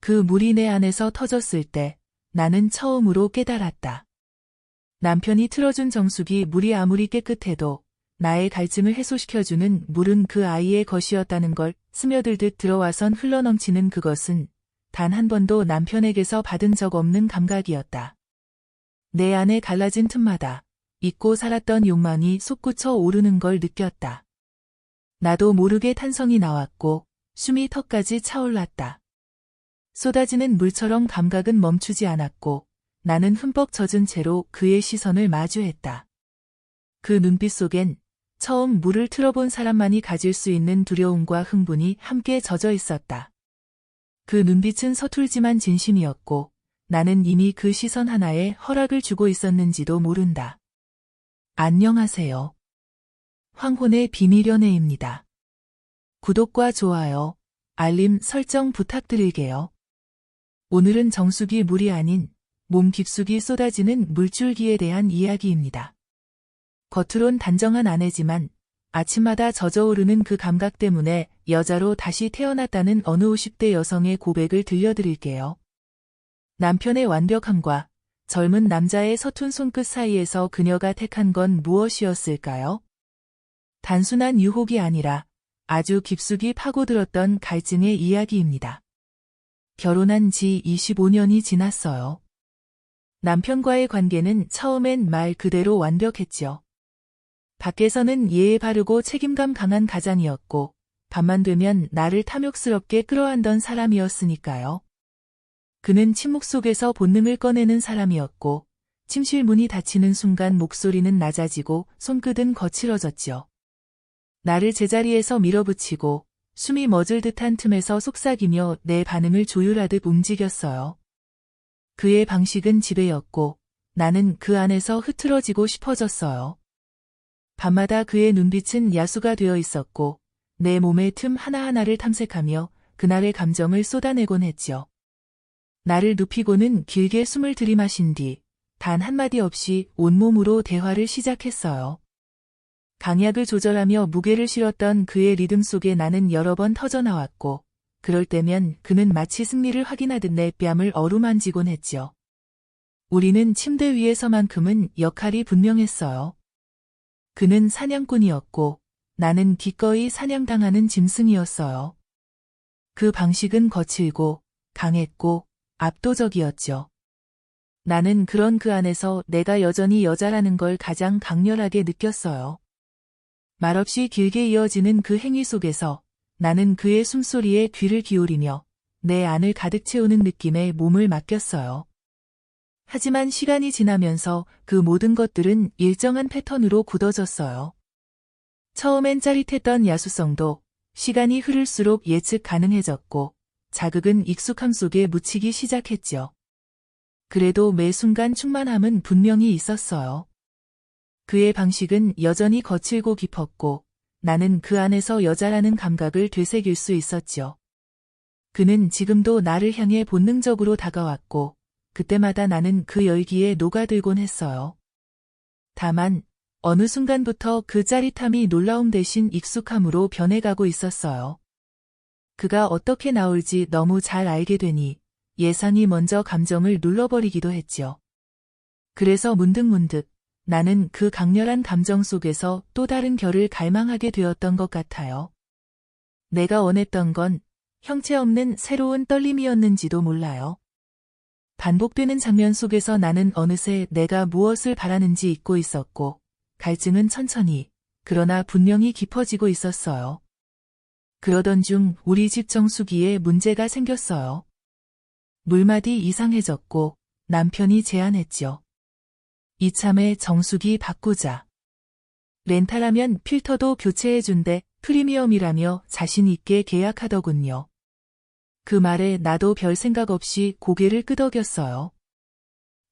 그 물이 내 안에서 터졌을 때 나는 처음으로 깨달았다. 남편이 틀어준 정수기 물이 아무리 깨끗해도 나의 갈증을 해소시켜주는 물은 그 아이의 것이었다는 걸. 스며들듯 들어와선 흘러넘치는 그것은 단 한 번도 남편에게서 받은 적 없는 감각이었다. 내 안에 갈라진 틈마다 잊고 살았던 욕망이 솟구쳐 오르는 걸 느꼈다. 나도 모르게 탄성이 나왔고 숨이 턱까지 차올랐다. 쏟아지는 물처럼 감각은 멈추지 않았고 나는 흠뻑 젖은 채로 그의 시선을 마주했다. 그 눈빛 속엔 처음 물을 틀어본 사람만이 가질 수 있는 두려움과 흥분이 함께 젖어 있었다. 그 눈빛은 서툴지만 진심이었고 나는 이미 그 시선 하나에 허락을 주고 있었는지도 모른다. 안녕하세요. 황혼의 비밀 연애입니다. 구독과 좋아요, 알림 설정 부탁드릴게요. 오늘은 정수기 물이 아닌 몸 깊숙이 쏟아지는 물줄기에 대한 이야기입니다. 겉으론 단정한 아내지만 아침마다 젖어오르는 그 감각 때문에 여자로 다시 태어났다는 어느 50대 여성의 고백을 들려드릴게요. 남편의 완벽함과 젊은 남자의 서툰 손끝 사이에서 그녀가 택한 건 무엇이었을까요? 단순한 유혹이 아니라 아주 깊숙이 파고들었던 갈증의 이야기입니다. 결혼한 지 25년이 지났어요. 남편과의 관계는 처음엔 말 그대로 완벽했죠. 밖에서는 예의 바르고 책임감 강한 가장이었고 밤만 되면 나를 탐욕스럽게 끌어안던 사람이었으니까요. 그는 침묵 속에서 본능을 꺼내는 사람이었고 침실 문이 닫히는 순간 목소리는 낮아지고 손끝은 거칠어졌죠. 나를 제자리에서 밀어붙이고 숨이 멎을 듯한 틈에서 속삭이며 내 반응을 조율하듯 움직였어요. 그의 방식은 지배였고 나는 그 안에서 흐트러지고 싶어졌어요. 밤마다 그의 눈빛은 야수가 되어 있었고 내 몸의 틈 하나하나를 탐색하며 그날의 감정을 쏟아내곤 했죠. 나를 눕히고는 길게 숨을 들이마신 뒤 단 한마디 없이 온몸으로 대화를 시작했어요. 강약을 조절하며 무게를 실었던 그의 리듬 속에 나는 여러 번 터져나왔고 그럴 때면 그는 마치 승리를 확인하듯 내 뺨을 어루만지곤 했죠. 우리는 침대 위에서만큼은 역할이 분명했어요. 그는 사냥꾼이었고 나는 기꺼이 사냥당하는 짐승이었어요. 그 방식은 거칠고 강했고 압도적이었죠. 나는 그런 그 안에서 내가 여전히 여자라는 걸 가장 강렬하게 느꼈어요. 말없이 길게 이어지는 그 행위 속에서 나는 그의 숨소리에 귀를 기울이며 내 안을 가득 채우는 느낌에 몸을 맡겼어요. 하지만 시간이 지나면서 그 모든 것들은 일정한 패턴으로 굳어졌어요. 처음엔 짜릿했던 야수성도 시간이 흐를수록 예측 가능해졌고 자극은 익숙함 속에 묻히기 시작했죠. 그래도 매 순간 충만함은 분명히 있었어요. 그의 방식은 여전히 거칠고 깊었고 나는 그 안에서 여자라는 감각을 되새길 수 있었죠. 그는 지금도 나를 향해 본능적으로 다가왔고 그때마다 나는 그 열기에 녹아들곤 했어요. 다만 어느 순간부터 그 짜릿함이 놀라움 대신 익숙함으로 변해가고 있었어요. 그가 어떻게 나올지 너무 잘 알게 되니 예상이 먼저 감정을 눌러버리기도 했죠. 그래서 문득문득 나는 그 강렬한 감정 속에서 또 다른 결을 갈망하게 되었던 것 같아요. 내가 원했던 건 형체 없는 새로운 떨림이었는지도 몰라요. 반복되는 장면 속에서 나는 어느새 내가 무엇을 바라는지 잊고 있었고 갈증은 천천히 그러나 분명히 깊어지고 있었어요. 그러던 중 우리 집 정수기에 문제가 생겼어요. 물맛이 이상해졌고 남편이 제안했죠. 이참에 정수기 바꾸자. 렌탈하면 필터도 교체해준대 프리미엄이라며 자신 있게 계약하더군요. 그 말에 나도 별 생각 없이 고개를 끄덕였어요.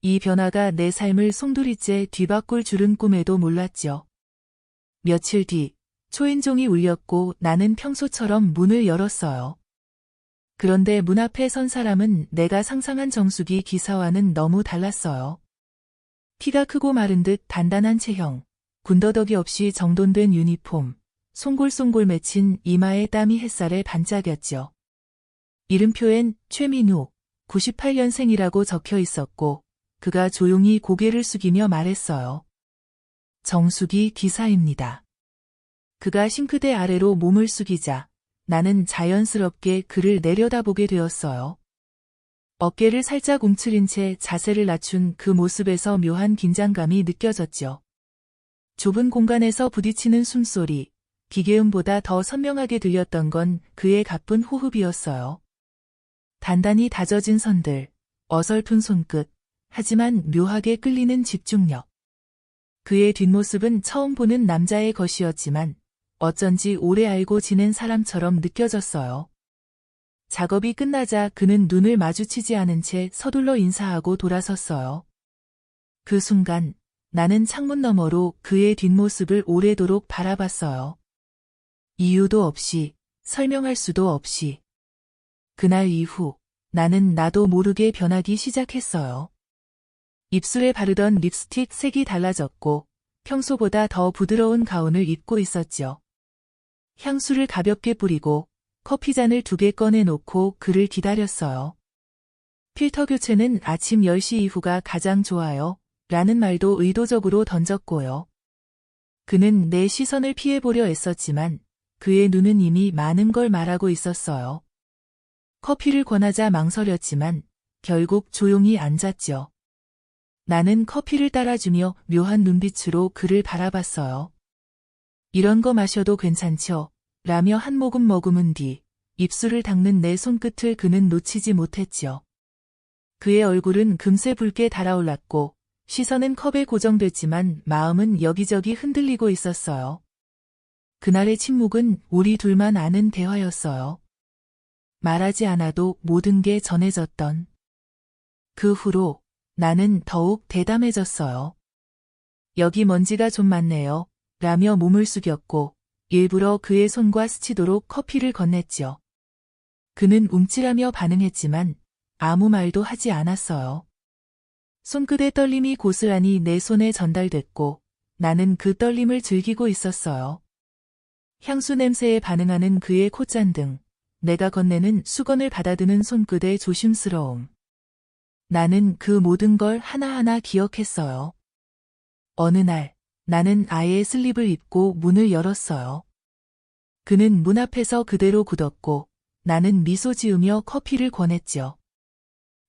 이 변화가 내 삶을 송두리째 뒤바꿀 줄은 꿈에도 몰랐죠. 며칠 뒤 초인종이 울렸고 나는 평소처럼 문을 열었어요. 그런데 문 앞에 선 사람은 내가 상상한 정수기 기사와는 너무 달랐어요. 키가 크고 마른 듯 단단한 체형, 군더더기 없이 정돈된 유니폼, 송골송골 맺힌 이마에 땀이 햇살에 반짝였죠. 이름표엔 최민우, 98년생이라고 적혀 있었고, 그가 조용히 고개를 숙이며 말했어요. 정수기 기사입니다. 그가 싱크대 아래로 몸을 숙이자 나는 자연스럽게 그를 내려다보게 되었어요. 어깨를 살짝 움츠린 채 자세를 낮춘 그 모습에서 묘한 긴장감이 느껴졌죠. 좁은 공간에서 부딪히는 숨소리, 기계음보다 더 선명하게 들렸던 건 그의 가쁜 호흡이었어요. 단단히 다져진 선들, 어설픈 손끝, 하지만 묘하게 끌리는 집중력. 그의 뒷모습은 처음 보는 남자의 것이었지만 어쩐지 오래 알고 지낸 사람처럼 느껴졌어요. 작업이 끝나자 그는 눈을 마주치지 않은 채 서둘러 인사하고 돌아섰어요. 그 순간 나는 창문 너머로 그의 뒷모습을 오래도록 바라봤어요. 이유도 없이, 설명할 수도 없이. 그날 이후 나는 나도 모르게 변하기 시작했어요. 입술에 바르던 립스틱 색이 달라졌고 평소보다 더 부드러운 가운을 입고 있었죠. 향수를 가볍게 뿌리고 커피잔을 2개 꺼내놓고 그를 기다렸어요. 필터 교체는 아침 10시 이후가 가장 좋아요. 라는 말도 의도적으로 던졌고요. 그는 내 시선을 피해보려 애썼지만 그의 눈은 이미 많은 걸 말하고 있었어요. 커피를 권하자 망설였지만 결국 조용히 앉았죠. 나는 커피를 따라주며 묘한 눈빛으로 그를 바라봤어요. 이런 거 마셔도 괜찮죠? 라며 한 모금 머금은 뒤 입술을 닦는 내 손끝을 그는 놓치지 못했죠. 그의 얼굴은 금세 붉게 달아올랐고 시선은 컵에 고정됐지만 마음은 여기저기 흔들리고 있었어요. 그날의 침묵은 우리 둘만 아는 대화였어요. 말하지 않아도 모든 게 전해졌던. 그 후로 나는 더욱 대담해졌어요. 여기 먼지가 좀 많네요. 라며 몸을 숙였고 일부러 그의 손과 스치도록 커피를 건넸죠. 그는 움찔하며 반응했지만 아무 말도 하지 않았어요. 손끝의 떨림이 고스란히 내 손에 전달됐고 나는 그 떨림을 즐기고 있었어요. 향수 냄새에 반응하는 그의 콧잔등, 내가 건네는 수건을 받아드는 손끝의 조심스러움. 나는 그 모든 걸 하나하나 기억했어요. 어느 날 나는 아이의 슬립을 입고 문을 열었어요. 그는 문 앞에서 그대로 굳었고 나는 미소 지으며 커피를 권했죠.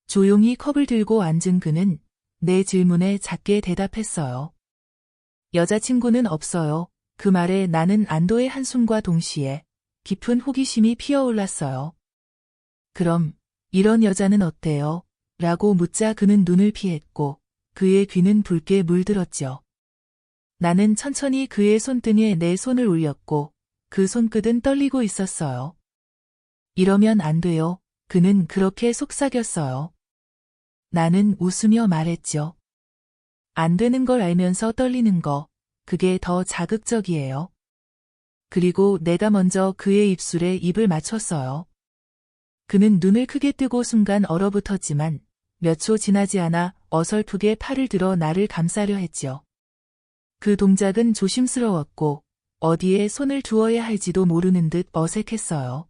조용히 컵을 들고 앉은 그는 내 질문에 작게 대답했어요. 여자친구는 없어요. 그 말에 나는 안도의 한숨과 동시에 깊은 호기심이 피어올랐어요. 그럼 이런 여자는 어때요? 라고 묻자 그는 눈을 피했고 그의 귀는 붉게 물들었죠. 나는 천천히 그의 손등에 내 손을 올렸고 그 손끝은 떨리고 있었어요. 이러면 안 돼요. 그는 그렇게 속삭였어요. 나는 웃으며 말했죠. 안 되는 걸 알면서 떨리는 거, 그게 더 자극적이에요. 그리고 내가 먼저 그의 입술에 입을 맞췄어요. 그는 눈을 크게 뜨고 순간 얼어붙었지만 몇 초 지나지 않아 어설프게 팔을 들어 나를 감싸려 했죠. 그 동작은 조심스러웠고 어디에 손을 두어야 할지도 모르는 듯 어색했어요.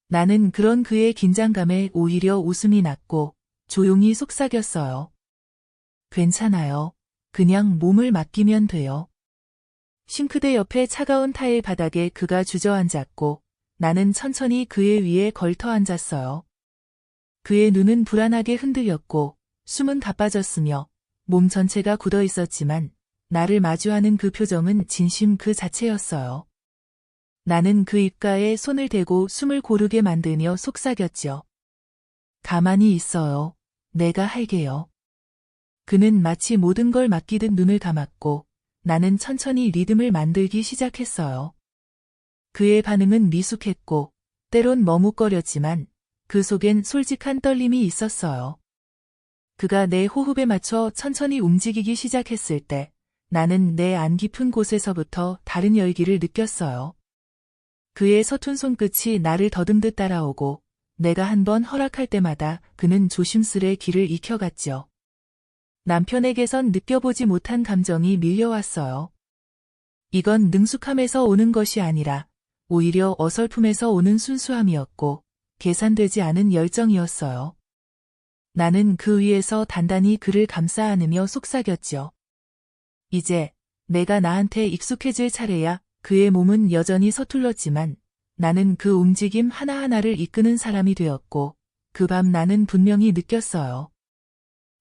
나는 그런 그의 긴장감에 오히려 웃음이 났고 조용히 속삭였어요. 괜찮아요. 그냥 몸을 맡기면 돼요. 싱크대 옆에 차가운 타일 바닥에 그가 주저앉았고 나는 천천히 그의 위에 걸터 앉았어요. 그의 눈은 불안하게 흔들렸고 숨은 가빠졌으며 몸 전체가 굳어 있었지만 나를 마주하는 그 표정은 진심 그 자체였어요. 나는 그 입가에 손을 대고 숨을 고르게 만들며 속삭였죠. 가만히 있어요. 내가 할게요. 그는 마치 모든 걸 맡기듯 눈을 감았고 나는 천천히 리듬을 만들기 시작했어요. 그의 반응은 미숙했고 때론 머뭇거렸지만 그 속엔 솔직한 떨림이 있었어요. 그가 내 호흡에 맞춰 천천히 움직이기 시작했을 때 나는 내 안 깊은 곳에서부터 다른 열기를 느꼈어요. 그의 서툰 손끝이 나를 더듬듯 따라오고 내가 한번 허락할 때마다 그는 조심스레 귀를 익혀갔죠. 남편에게선 느껴보지 못한 감정이 밀려왔어요. 이건 능숙함에서 오는 것이 아니라 오히려 어설픔에서 오는 순수함이었고 계산되지 않은 열정이었어요. 나는 그 위에서 단단히 그를 감싸 안으며 속삭였죠. 이제 내가 나한테 익숙해질 차례야. 그의 몸은 여전히 서툴렀지만 나는 그 움직임 하나하나를 이끄는 사람이 되었고 그 밤 나는 분명히 느꼈어요.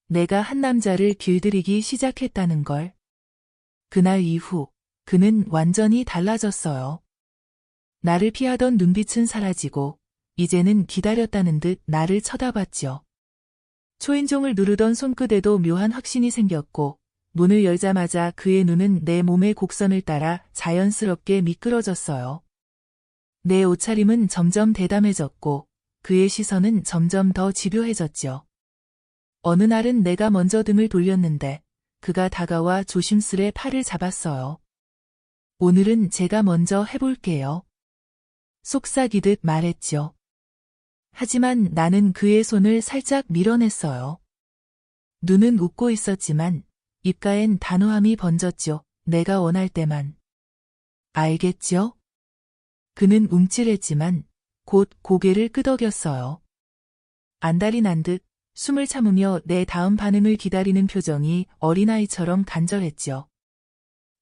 내가 한 남자를 길들이기 시작했다는 걸. 그날 이후 그는 완전히 달라졌어요. 나를 피하던 눈빛은 사라지고 이제는 기다렸다는 듯 나를 쳐다봤죠. 초인종을 누르던 손끝에도 묘한 확신이 생겼고 문을 열자마자 그의 눈은 내 몸의 곡선을 따라 자연스럽게 미끄러졌어요. 내 옷차림은 점점 대담해졌고 그의 시선은 점점 더 집요해졌죠. 어느 날은 내가 먼저 등을 돌렸는데 그가 다가와 조심스레 팔을 잡았어요. 오늘은 제가 먼저 해볼게요. 속삭이듯 말했죠. 하지만 나는 그의 손을 살짝 밀어냈어요. 눈은 웃고 있었지만 입가엔 단호함이 번졌죠. 내가 원할 때만. 알겠죠? 그는 움찔했지만 곧 고개를 끄덕였어요. 안달이 난 듯 숨을 참으며 내 다음 반응을 기다리는 표정이 어린아이처럼 간절했죠.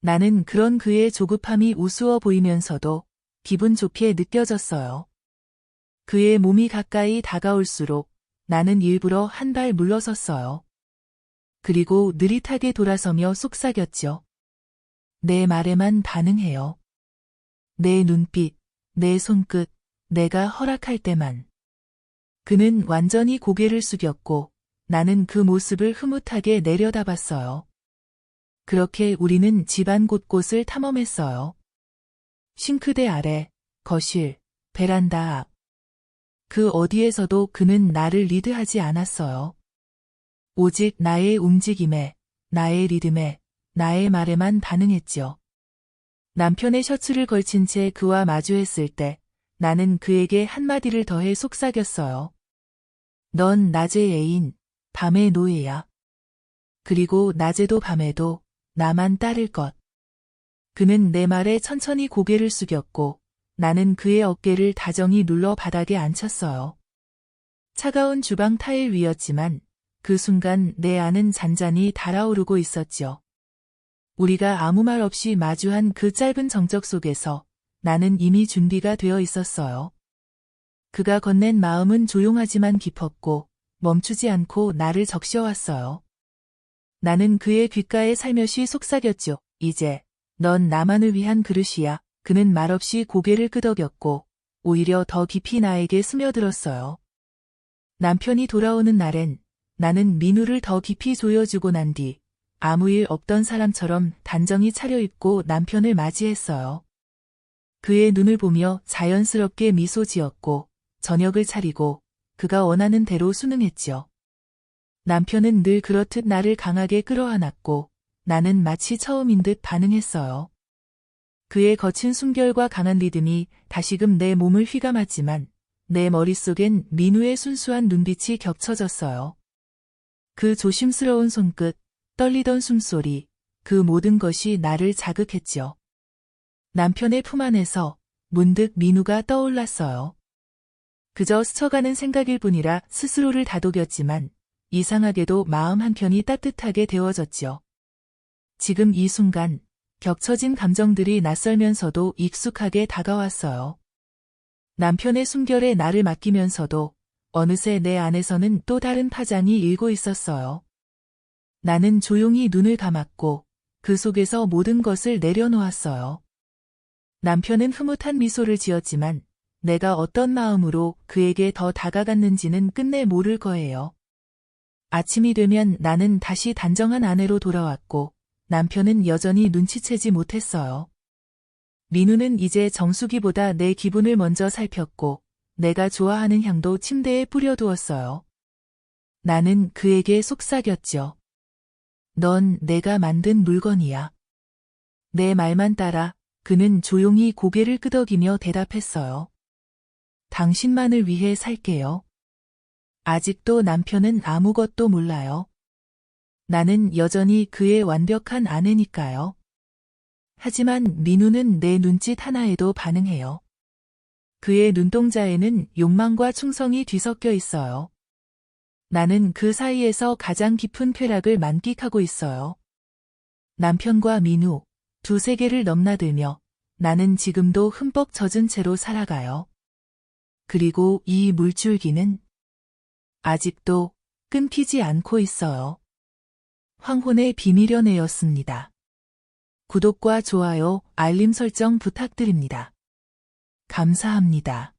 나는 그런 그의 조급함이 우스워 보이면서도 기분 좋게 느껴졌어요. 그의 몸이 가까이 다가올수록 나는 일부러 한 발 물러섰어요. 그리고 느릿하게 돌아서며 속삭였죠. 내 말에만 반응해요. 내 눈빛, 내 손끝, 내가 허락할 때만. 그는 완전히 고개를 숙였고 나는 그 모습을 흐뭇하게 내려다봤어요. 그렇게 우리는 집안 곳곳을 탐험했어요. 싱크대 아래, 거실, 베란다 앞. 그 어디에서도 그는 나를 리드하지 않았어요. 오직 나의 움직임에, 나의 리듬에, 나의 말에만 반응했죠. 남편의 셔츠를 걸친 채 그와 마주했을 때 나는 그에게 한마디를 더해 속삭였어요. 넌 낮의 애인, 밤의 노예야. 그리고 낮에도 밤에도 나만 따를 것. 그는 내 말에 천천히 고개를 숙였고 나는 그의 어깨를 다정히 눌러 바닥에 앉혔어요. 차가운 주방 타일 위였지만 그 순간 내 안은 잔잔히 달아오르고 있었죠. 우리가 아무 말 없이 마주한 그 짧은 정적 속에서 나는 이미 준비가 되어 있었어요. 그가 건넨 마음은 조용하지만 깊었고 멈추지 않고 나를 적셔왔어요. 나는 그의 귓가에 살며시 속삭였죠. 이제 넌 나만을 위한 그릇이야. 그는 말없이 고개를 끄덕였고 오히려 더 깊이 나에게 스며들었어요. 남편이 돌아오는 날엔 나는 민우를 더 깊이 조여주고 난 뒤 아무 일 없던 사람처럼 단정히 차려입고 남편을 맞이했어요. 그의 눈을 보며 자연스럽게 미소 지었고 저녁을 차리고 그가 원하는 대로 순응했죠. 남편은 늘 그렇듯 나를 강하게 끌어안았고 나는 마치 처음인 듯 반응했어요. 그의 거친 숨결과 강한 리듬이 다시금 내 몸을 휘감았지만 내 머릿속엔 민우의 순수한 눈빛이 겹쳐졌어요. 그 조심스러운 손끝, 떨리던 숨소리, 그 모든 것이 나를 자극했죠. 남편의 품 안에서 문득 민우가 떠올랐어요. 그저 스쳐가는 생각일 뿐이라 스스로를 다독였지만 이상하게도 마음 한편이 따뜻하게 데워졌죠. 지금 이 순간 겹쳐진 감정들이 낯설면서도 익숙하게 다가왔어요. 남편의 숨결에 나를 맡기면서도 어느새 내 안에서는 또 다른 파장이 일고 있었어요. 나는 조용히 눈을 감았고 그 속에서 모든 것을 내려놓았어요. 남편은 흐뭇한 미소를 지었지만 내가 어떤 마음으로 그에게 더 다가갔는지는 끝내 모를 거예요. 아침이 되면 나는 다시 단정한 아내로 돌아왔고 남편은 여전히 눈치채지 못했어요. 민우는 이제 정수기보다 내 기분을 먼저 살폈고 내가 좋아하는 향도 침대에 뿌려두었어요. 나는 그에게 속삭였죠. 넌 내가 만든 물건이야. 내 말만 따라 그는 조용히 고개를 끄덕이며 대답했어요. 당신만을 위해 살게요. 아직도 남편은 아무것도 몰라요. 나는 여전히 그의 완벽한 아내니까요. 하지만 민우는 내 눈짓 하나에도 반응해요. 그의 눈동자에는 욕망과 충성이 뒤섞여 있어요. 나는 그 사이에서 가장 깊은 쾌락을 만끽하고 있어요. 남편과 민우, 두 세계를 넘나들며 나는 지금도 흠뻑 젖은 채로 살아가요. 그리고 이 물줄기는 아직도 끊기지 않고 있어요. 황혼의 비밀연애였습니다. 구독과 좋아요, 알림 설정 부탁드립니다. 감사합니다.